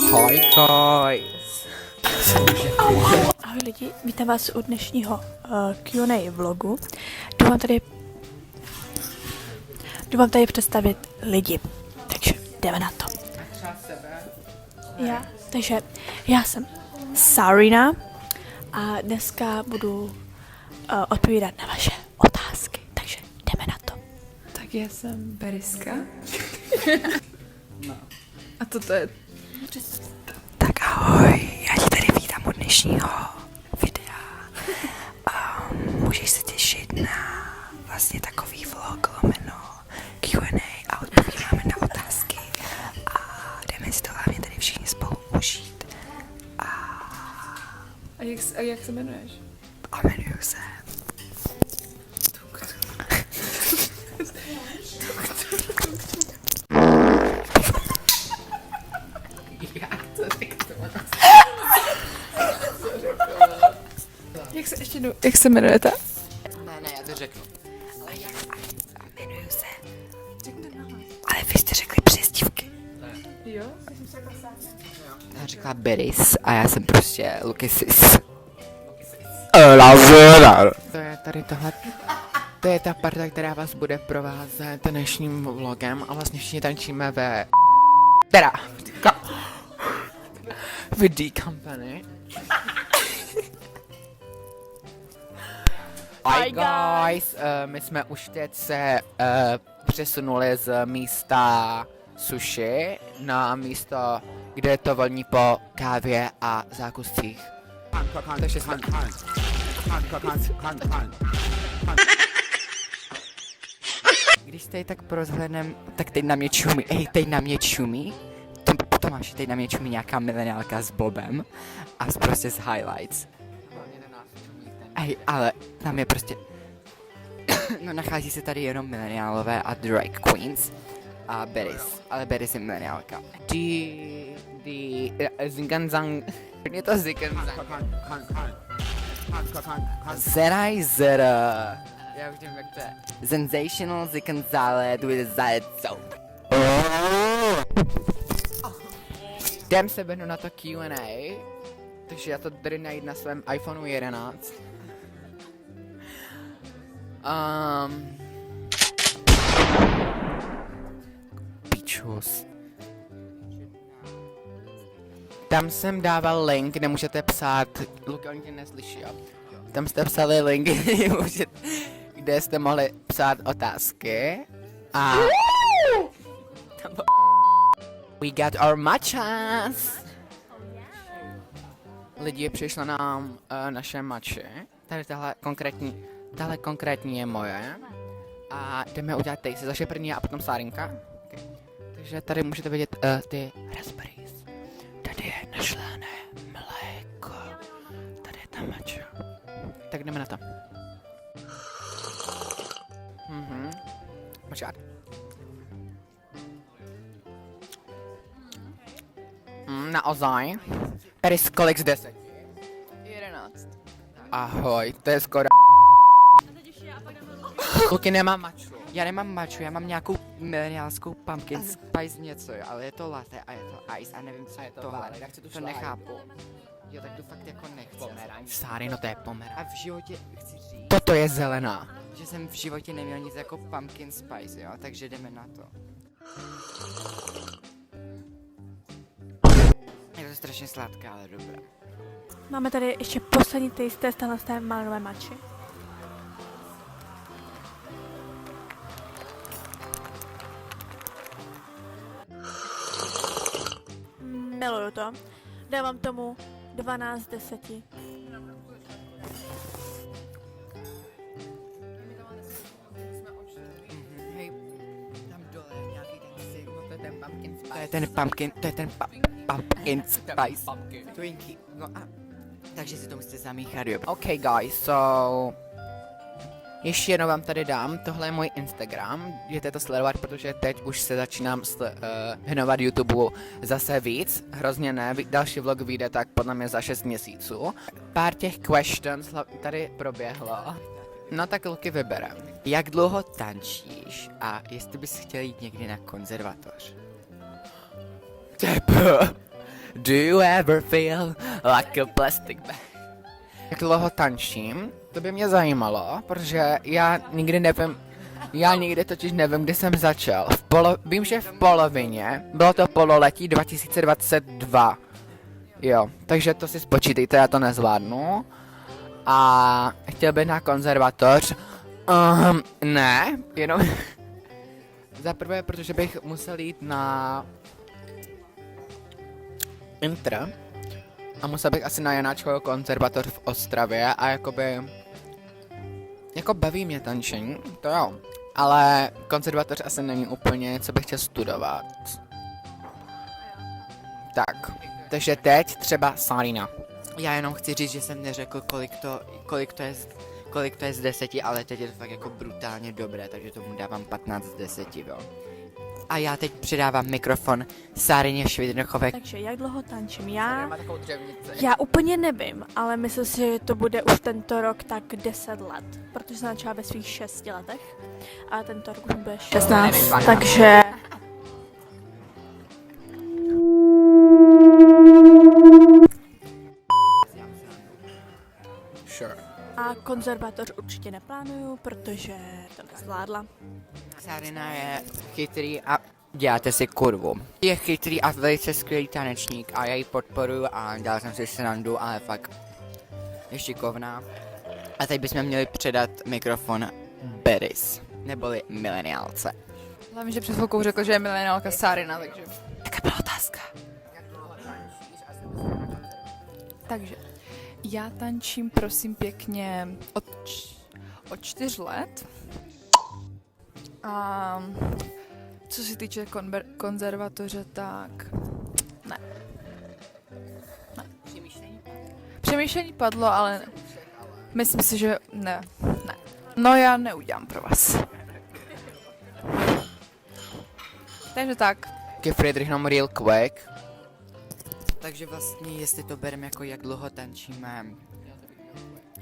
Ahoj guys. Ahoj lidi, vítám vás u dnešního Q&A vlogu. Jdu vám tady představit lidi, takže jdeme na to. Takže já jsem Sarina a dneska budu odpovídat na vaše otázky, takže jdeme na to. Tak já jsem Beriska. A toto je... Tak ahoj, já tě tady vítám u dnešního videa. Můžeš se těšit na vlastně takový vlog lomeno Q&A a odpovídáme na otázky. A jdeme si to hlavně tady všichni spolu užít. A jak se jmenuješ? A jmenuju se... Jak se jmenujete? Ne, já to řeknu. A jmenuju se... Ale vy jste řekli přezdívky. Jo? Já řekla Beris a já jsem prostě Lukisis. To je tady tohle. To je ta parta, která vás bude provázet dnešním vlogem a vlastně všichni tančíme ve... Teda... V D Company. Hi guys, my jsme už teď se přesunuli z místa sushi na místo, kde to voní po kávě a zákuscích. Takže jsme... Když tady tak porozhlednem, tak teď na mě čumí, teď na mě čumí. Tomáši, teď na mě čumí nějaká mileniálka s Bobem a prostě z highlights. Ale tam je prostě... No nachází se tady jenom mileniálové a drag queens a Beris, ale Beris je mileniálka. Zinganzang... Je to Zinganzang. Zerai zera. Já už nevím, jak to je. Sensational Zinganzaled with Zaledzou. Jdem se běhnu na to Q&A. Takže já to tady najít na svém iPhoneu 11. Pičus. Tam jsem dával link, kde můžete psát, Luka, oni tě neslyší, jo? Tam jste psali link, kde jste mohli psát otázky a... We got our matchas! Lidi, přišlo nám naše matchy. Tady tahle konkrétní je moje. A jdeme udělat taste, zaše první a potom Sárinka. Okay. Takže tady můžete vidět ty raspberries. Tady je našlené mléko. Tady je ta matcha. Tak jdeme na to. Počkat. Naozaj. Peris, kolik z 10? 11. Ahoj, to je skoro. Luky, nemám maču. Já nemám maču, já mám nějakou mileniálskou pumpkin spice něco, jo, ale je to latte a je to ice a nevím, co je tohle. To nechápu. Jo, tak to fakt jako nechci. Pomeranč. Sáry, no to je pomeranč. A v životě chci říct... Toto je zelená. Že jsem v životě neměl nic jako pumpkin spice, jo, takže jdeme na to. Je to strašně sladká, ale dobrá. Máme tady ještě poslední taste z té malé mači. Miluju to. Dávám tomu 12 z 10. Hej, tam dole je nějaký ten syrup, to je ten pumpkin spice. To je ten pumpkin spice. Twinkie, no a... Takže si to musíte zamíchat, jo. OK guys, so... Ještě jednou vám tady dám, tohle je můj Instagram, jděte to sledovat, protože teď už se začínám věnovat YouTube zase víc, hrozně ne, další vlog vyjde tak podle mě za 6 měsíců. Pár těch questions tady proběhlo, no tak Luky vyberem. Jak dlouho tančíš a jestli bys chtěl jít někdy na konzervatoř? Do you ever feel like a plastic bag? Jak dlouho tančím? To by mě zajímalo, protože já nikdy totiž nevím, kdy jsem začal. Vím, že v polovině, bylo to pololetí 2022. Jo, takže to si spočítejte, já to nezvládnu. A chtěl bych na konzervatoř. Ne, jenom za prvé, protože bych musel jít na Intr a musel bych asi na Janáčkovou konzervatoř v Ostravě a jako baví mě tančení, to jo, ale konzervatoř asi není úplně, co bych chtěl studovat. Tak, takže teď třeba Sarina. Já jenom chci říct, že jsem neřekl, kolik to je z 10, ale teď je to fakt jako brutálně dobré, takže tomu dávám 15 z 10, jo. A já teď předávám mikrofon Sárině Švidrchové. Takže jak dlouho tančím? Má takovou dřevnici. Já úplně nevím, ale myslím si, že to bude už tento rok tak 10 let, protože jsem začala ve svých 6 letech a tento rok už bude 16, takže... Sure. A konzervatoř určitě neplánuju, protože to nezvládla. Sárina je chytrý a děláte si kurvu. Je chytrý a velice skvělý tanečník a já ji podporuju a dal jsem si srandu, ale fakt je šikovná. A teď bychom měli předat mikrofon Beris, neboli mileniálce. Hlavně, že před chvilkou řekl, že je mileniálka Sárina, takže... Jaká byla otázka? Takže, já tančím, prosím pěkně, od 4 let. A co se týče konzervatoře, tak ne. Přemýšlení padlo, ale myslím si, že ne. No já neudělám pro vás. Takže tak. Okay, Friedrich, nám real quick. Takže vlastně, jestli to bereme jako jak dlouho tančíme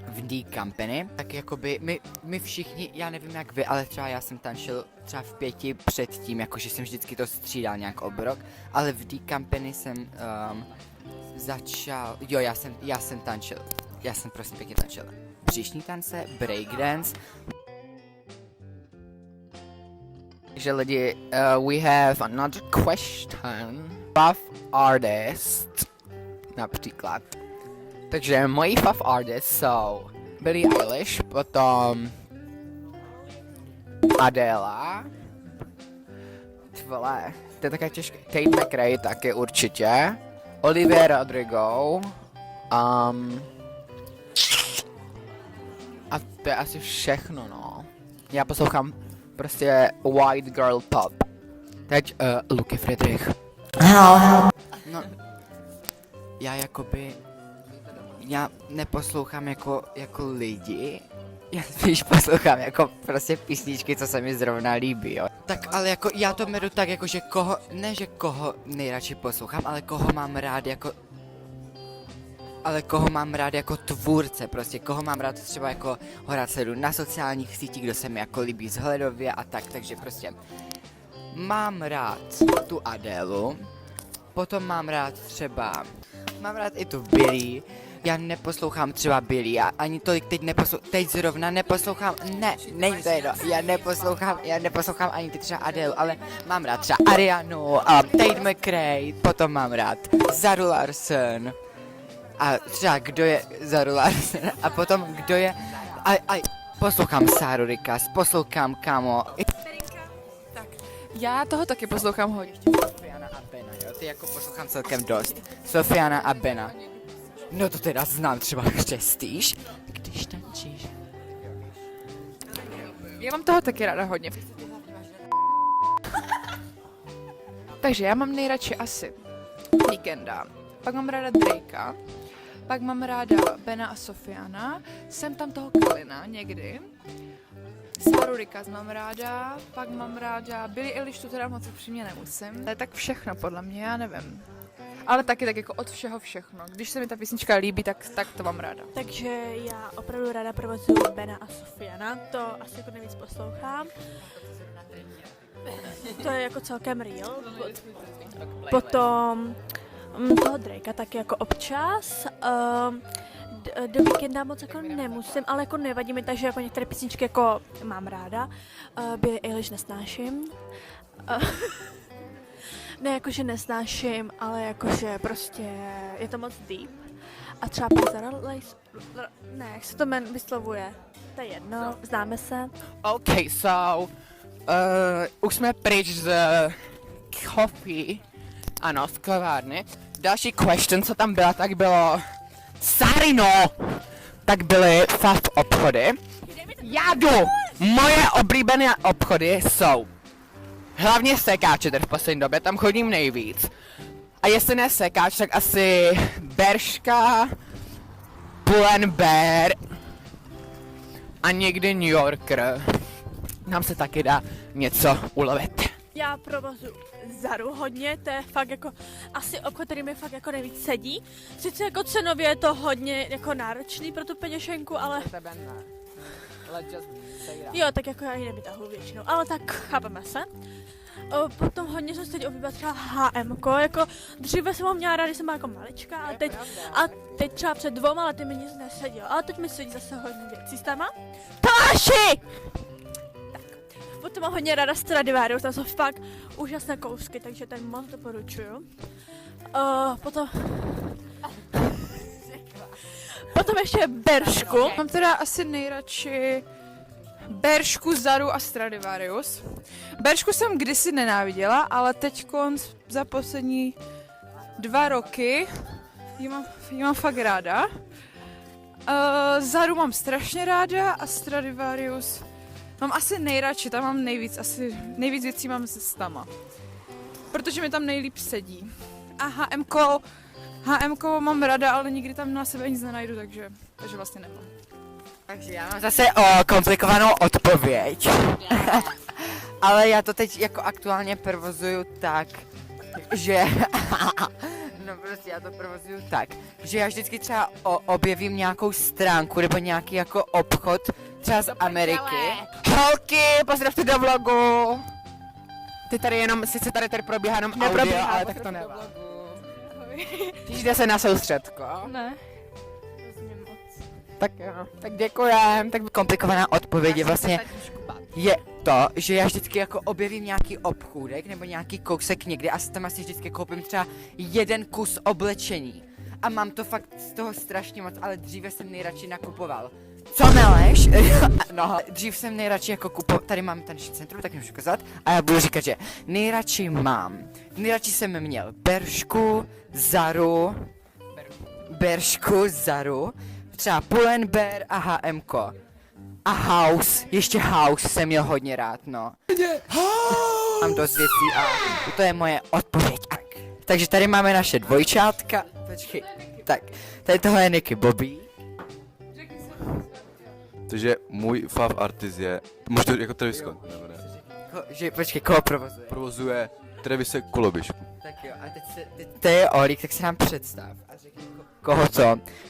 v D Company, tak jakoby my všichni, já nevím jak vy, ale třeba já jsem tančil třeba v 5 předtím, jakože jsem vždycky to střídal nějak obrok, ale v D Company jsem začal, jo, já jsem tančil, já jsem prostě pěkně tančil břišní tance, breakdance. Takže lidi, we have another question. Puff artist, například. Takže moji puff artists jsou Billie Eilish, potom Adela, vole, to je také těžké, Tate McRae taky určitě, Olivia Rodrigo, a to je asi všechno, no. Já poslouchám prostě white girl pop. Teď Luky Friedrich. No, já neposlouchám jako lidi, já spíš poslouchám jako prostě písničky, co se mi zrovna líbí, jo. Tak ale jako já to medu tak jako, že koho nejradši poslouchám, ale koho mám rád jako tvůrce, prostě koho mám rád třeba jako ho sleduju na sociálních sítích, kdo se mi jako líbí vzhledově a tak, takže prostě mám rád tu Adelu, potom mám rád i tu Billie, já neposlouchám třeba Billie, já ani tolik teď zrovna neposlouchám, není to jedno, já neposlouchám ani teď třeba Adelu, ale mám rád třeba Arianu a Tate McRae, potom mám rád Zaru Larson, a třeba kdo je Zaru Larson, a potom kdo je, poslouchám Sáru Rikas, poslouchám Kamo. Tak, já toho taky poslouchám hodně. Sofiana a Bena, jo, ty jako poslouchám celkem dost. Sofiana a Bena. No to teda znám, třeba křestíš, když tančíš. Já mám toho taky ráda hodně. Takže já mám nejradši asi Weekenda, pak mám ráda Drakea, pak mám ráda Bena a Sofiana, jsem tam toho Kalina někdy, Sáru Rikas mám ráda, pak mám ráda Billie Eilish, tu teda moc upřímně nemusím. To je tak všechno podle mě, já nevím. Ale taky tak jako od všeho všechno. Když se mi ta písnička líbí, tak to mám ráda. Takže já opravdu ráda provozuju Bena a Sofiana, to asi jako nejvíc poslouchám. To je jako celkem real. Potom toho Drakea taky jako občas. Do víkenda moc jako nemusím, ale jako nevadí mi, takže jako některé písničky jako mám ráda. Billie Eilish nesnáším. Ne jakože nesnáším, ale jakože prostě je to moc deep. A třeba Zara ne, jak se to vyslovuje? To je jedno, známe se. Okay, so, už jsme pryč z coffee, ano, z kavárny. Další question, co tam byla, tak bylo Sarino! Tak byly fast obchody. Já jdu! Moje oblíbené obchody jsou hlavně sekáče, v poslední době, tam chodím nejvíc. A jestli ne sekáč, tak asi Bershka, Pull&Bear a někdy New Yorker. Nám se taky dá něco ulovit. Já provozuji Zaru hodně, to je fakt jako asi obchod, který mi fakt jako nejvíc sedí. Sice jako cenově je to hodně jako náročný pro tu peněženku, ale... Jo, tak jako já ji nevytahuji většinou, ale tak chápeme se. Potom hodně jsem se teď oblíbila třeba H&M-ko, jako dříve jsem ho měla ráda, když jsem byla jako malička, a teď třeba před 2 lety mi nic nesedělo, ale teď mi sedí zase hodně věcí s tama. Tomáši! Tak, potom mám hodně ráda Stradivarius, tam jsou fakt úžasné kousky, takže ten moc doporučuju. Potom ještě Bershku. Mám teda asi nejradši Bershku, Zaru a Stradivarius. Bershku jsem kdysi nenáviděla, ale teď za poslední 2 roky ji mám fakt ráda. Zaru mám strašně ráda a Stradivarius mám asi nejradši, tam mám nejvíc věcí mám se stama. Protože mi tam nejlíp sedí. A H&M mám ráda, ale nikdy tam na sebe nic nenajdu, takže vlastně nemám. Takže já mám zase komplikovanou odpověď. Ale já to teď jako aktuálně provozuju tak, že... No prostě já to provozuju tak, že já vždycky třeba objevím nějakou stránku nebo nějaký jako obchod třeba z Ameriky. Holky, pozdravte do vlogu! Ty tady jenom, sice tady probíhá jenom audio, ale tak to nevá. Těšíte se na soustředko? Ne. Tak jo, tak děkujem. Tak komplikovaná odpověď je vlastně je to, že já vždycky jako objevím nějaký obchůdek nebo nějaký kousek někde a tam asi vždycky koupím třeba jeden kus oblečení. A mám to fakt z toho strašně moc, ale dříve jsem nejradši nakupoval. Co meleš? No, dřív jsem nejradši jako kupoval, tady mám tanční centrum, tak můžu ukázat. A já budu říkat, že nejradši jsem měl Bershku, Zaru, třeba Pull&Bear a H&M-ko. A House, ještě House jsem měl hodně rád, no. Mám dost věcí a to je moje odpověď. Takže tady máme naše dvojčátka. Počkej, tak, tady tohle je Nicky Bobby. Takže můj fav artist je, můžu to jako Travis Scott, nebo ne? Počkej, koho provozuje? Provozuje Travise Kolobišku. Tak jo, a teď je Olík, tak se nám představ a řekni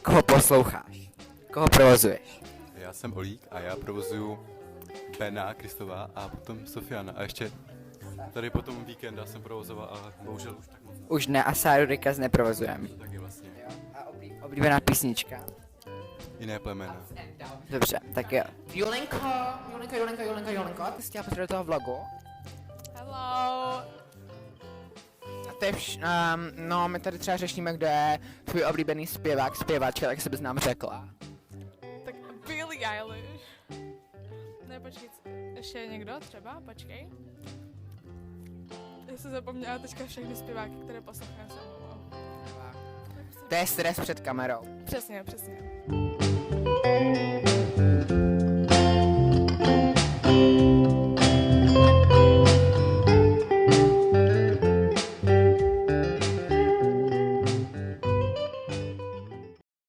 koho posloucháš, koho provozuješ. Já jsem Olík a já provozuju Bena, Kristova a potom Sofiana a ještě tady potom víkenda jsem provozoval, ale bohužel už tak moc. Už ne, a Sáru Rikaz neprovozujem. To taky vlastně. A oblíbená písnička. Jiné plemena. Dobře, tak jo. Julenko. Ty jsi chtěla potřebovat do toho vlogu? Hello. A to je no, my tady třeba řešíme, kdo je tvůj oblíbený zpěvačka, tak se bys nám řekla. Tak Billie Eilish. Ne, počkej, ještě někdo třeba? Počkej. Já jsem zapomněla teďka všechny zpěváky, které poslouchám se mnou. To je stres před kamerou. Přesně.